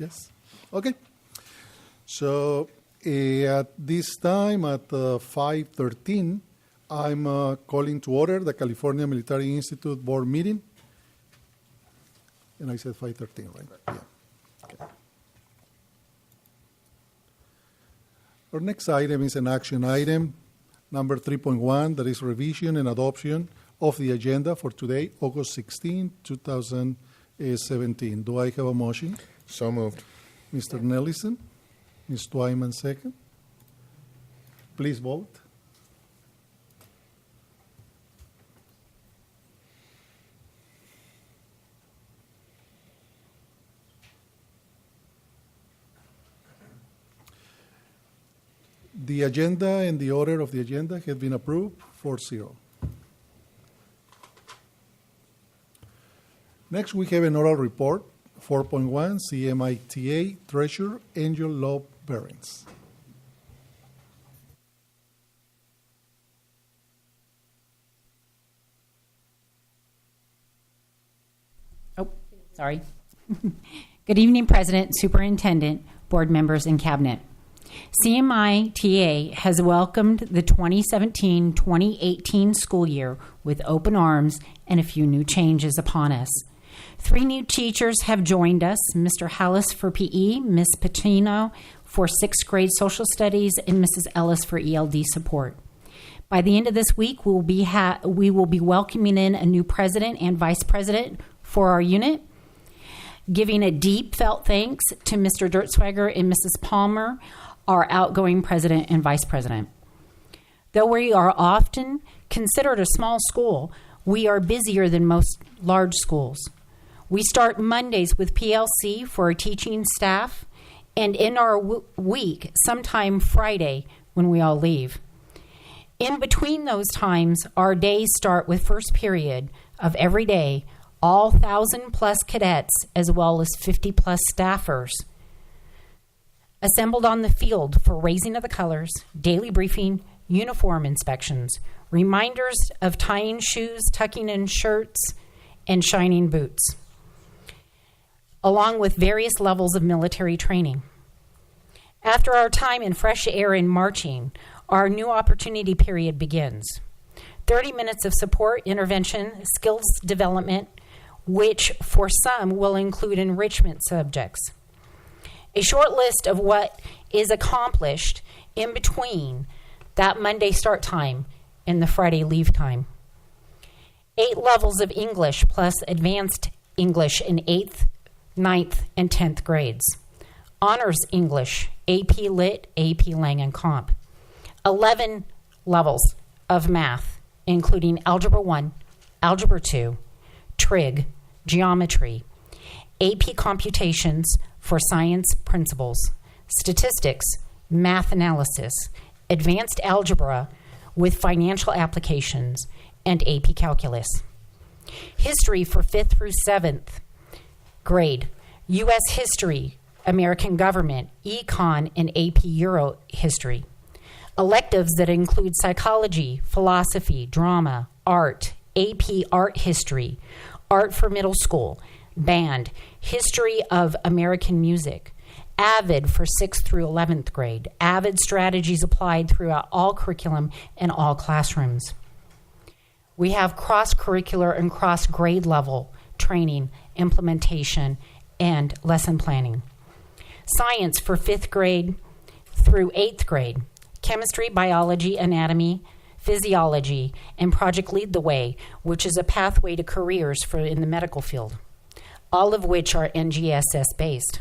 Yes. Okay. So at this time, at 5:13, I'm calling to order the California Military Institute Board meeting. And I said 5:13, right? Yeah. Okay. Our next item is an action item, number 3.1, that is revision and adoption of the agenda for today, August 16, 2017. Do I have a motion? So moved. Mr. Nellison, Ms. Twyman, second. Please vote. The agenda and the order of the agenda have been approved 4-0. Next, we have an oral report, 4.1, CMITA Treasurer Angel Love Behrens. Oh, sorry. Good evening, President, Superintendent, board members, and Cabinet. CMITA has welcomed the 2017-2018 school year with open arms and a few new changes upon us. 3 new teachers have joined us, Mr. Hallis for PE, Ms. Patino for 6th grade social studies, and Mrs. Ellis for ELD support. By the end of this week, we will be welcoming in a new president and vice president for our unit, giving a deep felt thanks to Mr. Dirtswager and Mrs. Palmer, our outgoing president and vice president. Though we are often considered a small school, we are busier than most large schools. We start Mondays with PLC for our teaching staff and end our week sometime Friday when we all leave. In between those times, our days start with first period of every day, all 1,000+ cadets as well as 50+ staffers assembled on the field for raising of the colors, daily briefing, uniform inspections, reminders of tying shoes, tucking in shirts, and shining boots, along with various levels of military training. After our time in fresh air and marching, our new opportunity period begins. 30 minutes of support, intervention, skills development, which for some will include enrichment subjects. A short list of what is accomplished in between that Monday start time and the Friday leave time. 8 levels of English plus advanced English in 8th, 9th, and 10th grades. Honors English, AP Lit, AP Lang and Comp. 11 levels of math, including Algebra 1, Algebra 2, Trig, Geometry, AP Computations for Science Principles, Statistics, Math Analysis, Advanced Algebra with Financial Applications, and AP Calculus. History for 5th through 7th grade, U.S. History, American Government, Econ, and AP Euro History. Electives that include Psychology, Philosophy, Drama, Art, AP Art History, Art for Middle School, Band, History of American Music, AVID for 6th through 11th grade, AVID strategies applied throughout all curriculum and all classrooms. We have cross-curricular and cross-grade level training, implementation, and lesson planning. Science for 5th grade through 8th grade, chemistry, biology, anatomy, physiology, and Project Lead the Way, which is a pathway to careers in the medical field, all of which are NGSS based.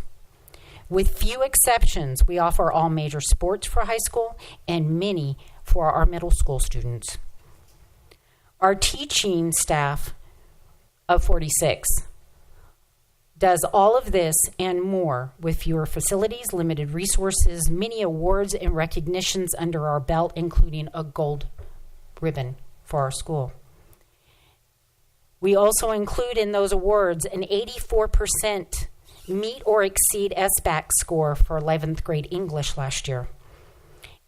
With few exceptions, we offer all major sports for high school and many for our middle school students. Our teaching staff of 46 does all of this and more with fewer facilities, limited resources, many awards and recognitions under our belt, including a gold ribbon for our school. We also include in those awards an 84% meet or exceed SBAC score for 11th grade English last year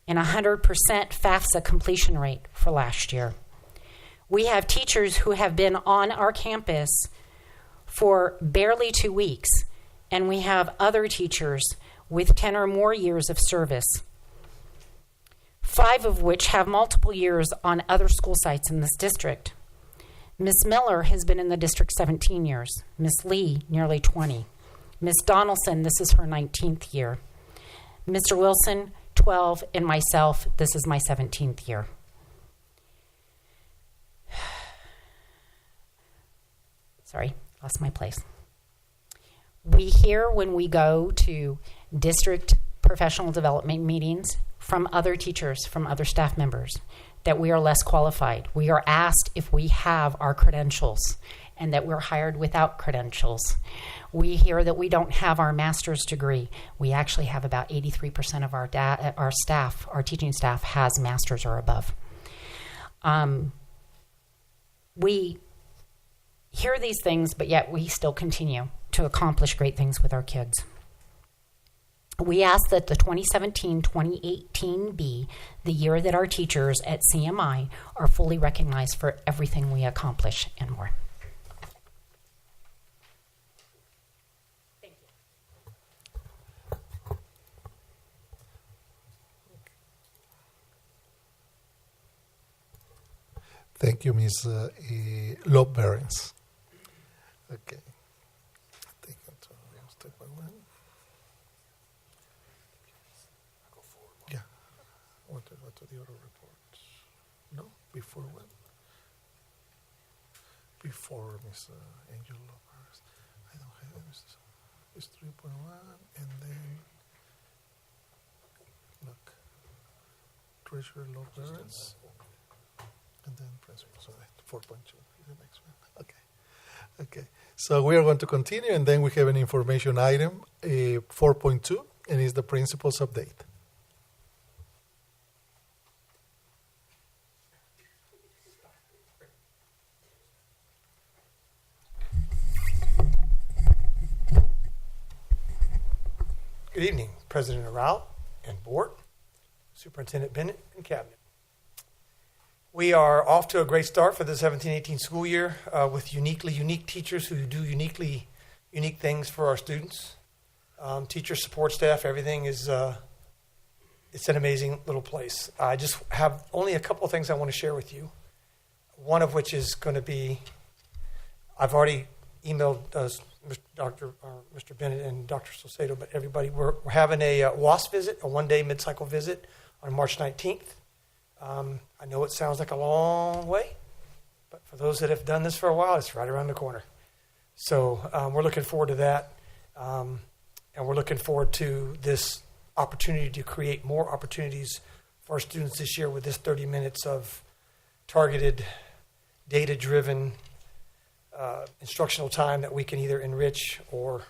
and 100% FAFSA completion rate for last year. We have teachers who have been on our campus for barely 2 weeks and we have other teachers with 10 or more years of service, 5 of which have multiple years on other school sites in this district. Ms. Miller has been in the district 17 years. Ms. Lee, nearly 20. Ms. Donaldson, this is her 19th year. Mr. Wilson, 12, and myself, this is my 17th year. Sorry, lost my place. We hear when we go to district professional development meetings from other teachers, from other staff members, that we are less qualified. We are asked if we have our credentials and that we're hired without credentials. We hear that we don't have our master's degree. We actually have about 83% of our staff, our teaching staff, has master's or above. We hear these things, but yet we still continue to accomplish great things with our kids. We ask that the 2017-2018 be the year that our teachers at CMI are fully recognized for everything we accomplish and more. Thank you. Thank you, Ms. Lobberens. Okay. Take it to step by one. Yeah. What are the other reports? No? Before what? Before Ms. Angel Lopez. I don't have it. It's 3.1, and then look, Treasurer Lopez, and then Principal. So that 4.2 is the next one. Okay. Okay. So we are going to continue, and then we have an information item, 4.2, and it's the Principal's update. Good evening, President Arral and Board, Superintendent Bennett, and Cabinet. We are off to a great start for the 17-18 school year with unique teachers who do unique things for our students. Teacher support staff, everything is, it's an amazing little place. I just have only a couple of things I want to share with you. One of which is going to be, I've already emailed Mr. Bennett and Dr. Salcedo, but everybody, we're having a WASP visit, a one-day mid-cycle visit on March 19th. I know it sounds like a long way, but for those that have done this for a while, it's right around the corner. So we're looking forward to that, and we're looking forward to this opportunity to create more opportunities for our students this year with this 30 minutes of targeted, data-driven instructional time that we can either enrich or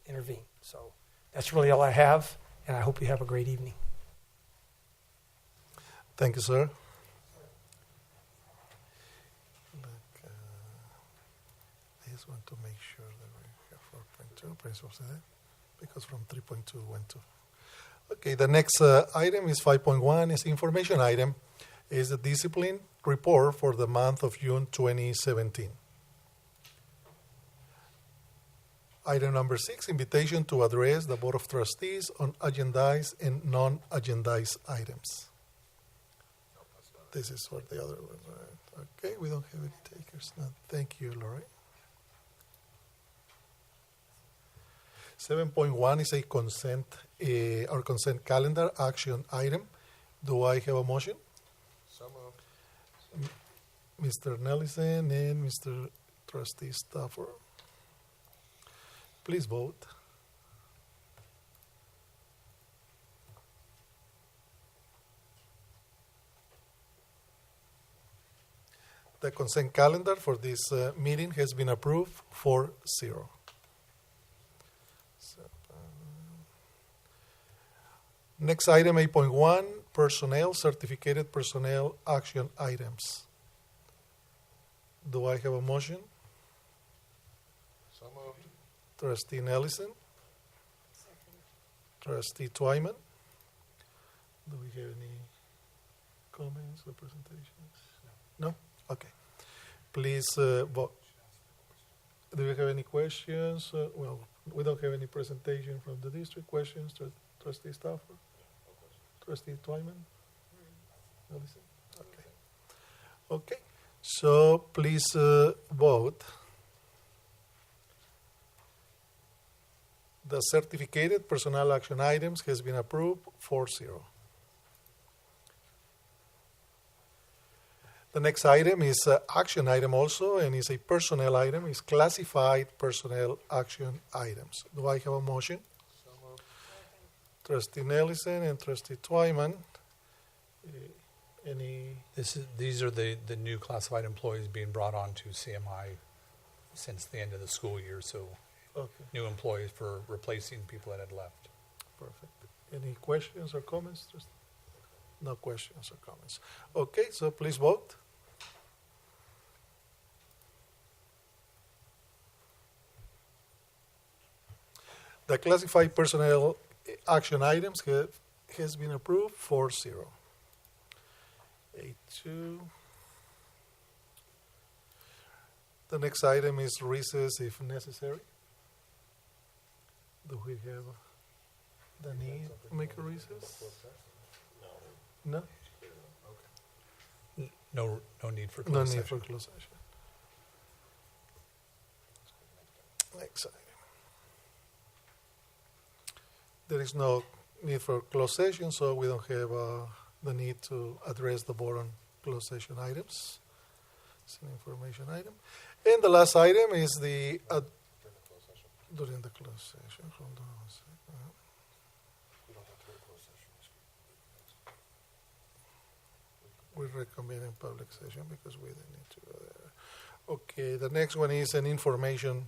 intervene. So that's really all I have, and I hope you have a great evening. Thank you, sir. I just want to make sure that we have 4.2 principles in it, because from 3.2 went to. Okay, the next item is 5.1. It's information item. Is the discipline report for the month of June 2017. Item number 6, invitation to address the Board of Trustees on agendized and non-agendized items. This is for the other one, right? Okay, we don't have any takers now. Thank you, Lori. 7.1 is a consent, or consent calendar action item. Do I have a motion? So moved. Mr. Nelson and Mr. Trustee Stafford. Please vote. The consent calendar for this meeting has been approved 4-0. Next item, 8.1, personnel, certificated personnel action items. Do I have a motion? So moved. Trustee Nelson. Trustee Twyman. Do we have any comments or presentations? No? Okay. Please vote. Do you have any questions? Well, we don't have any presentation from the district. Questions, Trustee Stafford? Trustee Twyman? Allison? Okay. Okay, so please vote. The certificated personnel action items has been approved 4-0. The next item is action item also, and is a personnel item. It's classified personnel action items. Do I have a motion? So moved. Trustee Nelson and Trustee Twyman. Any? These are the new classified employees being brought on to CMI since the end of the school year, so Okay, new employees for replacing people that had left. perfect. Any questions or comments? No questions or comments. Okay, so please vote. The classified personnel action items has been approved 4-0. 8-2. The next item is recess if necessary. Do we have the need to make a recess? No? No need for No closed need session. for closed session. Next item. There is no need for closed session, so we don't have the need to address the board on closed session items. It's an information item. And the last item is the during the closed session. Hold on a second. We recommend in public session because we didn't need to go there. Okay, the next one is an information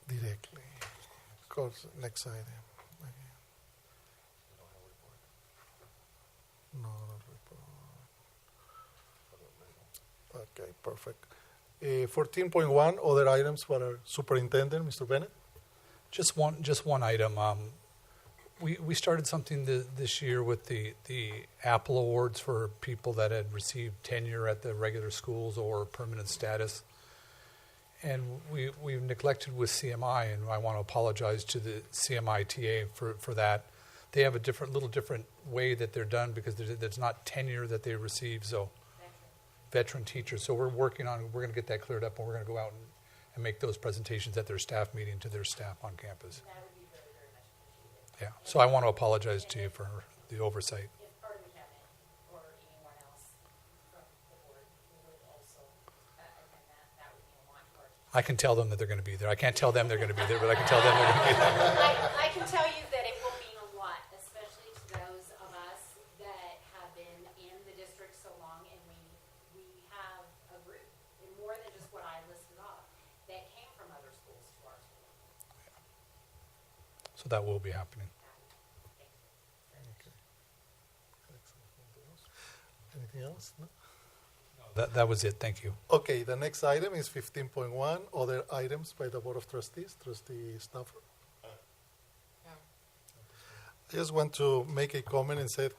directly. Of course, next item. No, not report. Okay, perfect. 14.1, other items for our superintendent, Mr. Bennett. Just one item. We started something this year with the Apple Awards for people that had received tenure at the regular schools or permanent status. And we've neglected with CMI, and I want to apologize to the CMI TA for that. They have a little different way that they're done because there's not tenure that they receive, so veteran teachers. So we're going to get that cleared up, and we're going to go out and make those presentations at their staff meeting to their staff on campus. That would be very, very much appreciated. Yeah, so I want to apologize to you for the oversight. If part of the cabinet or anyone else from the board who would also attend that would mean a lot to our team. I can tell them that they're going to be there. I can't tell them they're going to be there, but I can tell them they're going to be there. I can tell you that it will mean a lot, especially to those of us that have been in the district so long, and we have a group, and more than just what I listed off, that came from other schools to our school. So that will be happening. Anything else? No? That was it. Thank you. Okay, the next item is 15.1, other items by the Board of Trustees. Trustee Stafford. I just want to make a comment and say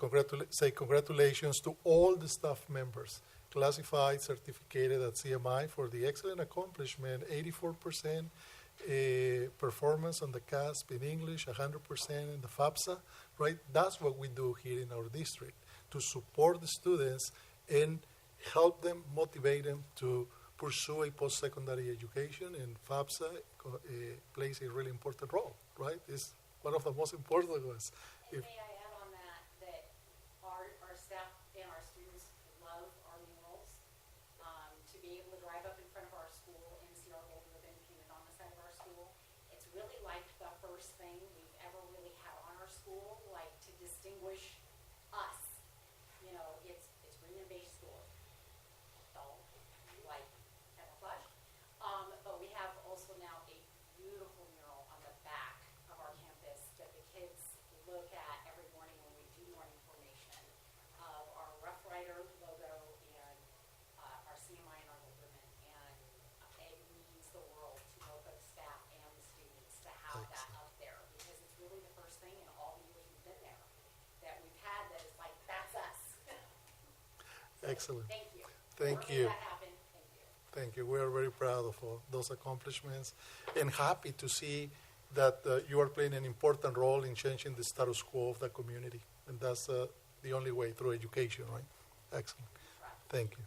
congratulations to all the staff members, classified, certificated at CMI for the excellent accomplishment, 84% performance on the CASP in English, 100% in the FAFSA, right? That's what we do here in our district, to support the students and help them, motivate them to pursue a post-secondary education, and FAFSA plays a really important role, right? It's one of the most important ones. And may I add on that our staff and our students love our murals. To be able to drive up in front of our school and see our gold ribbon painted on the side of our school, it's really like the first thing we've ever really had on our school, like to distinguish us. You know, it's green and beige school. Dull, white, camouflage. But we have also now a beautiful mural on the back of our campus that the kids look at every morning when we do morning formation of our Rough Rider logo and our CMI and our gold ribbon. And it means the world to both the staff and the students to have that up there, because it's really the first thing in all the years we've been there that we've had that is like, that's us. Excellent. Thank you. Thank We're you. making that happen. Thank you. Thank you. We are very proud of those accomplishments and happy to see that you are playing an important role in changing the status quo of the community. And that's the only way, through education, right? Excellent. Thank you.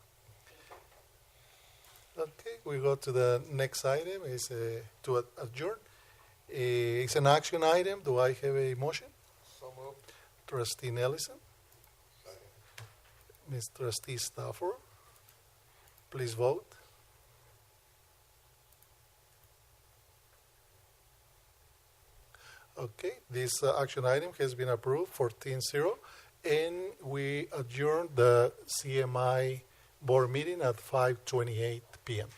Okay, we go to the next item, is to adjourn. It's an action item. Do I have a motion? So moved. Trustee Nelson, Second. Ms. Trustee Stafford, please vote. Okay, this action item has been approved 14-0, and we adjourn the CMI board meeting at 5:28 p.m.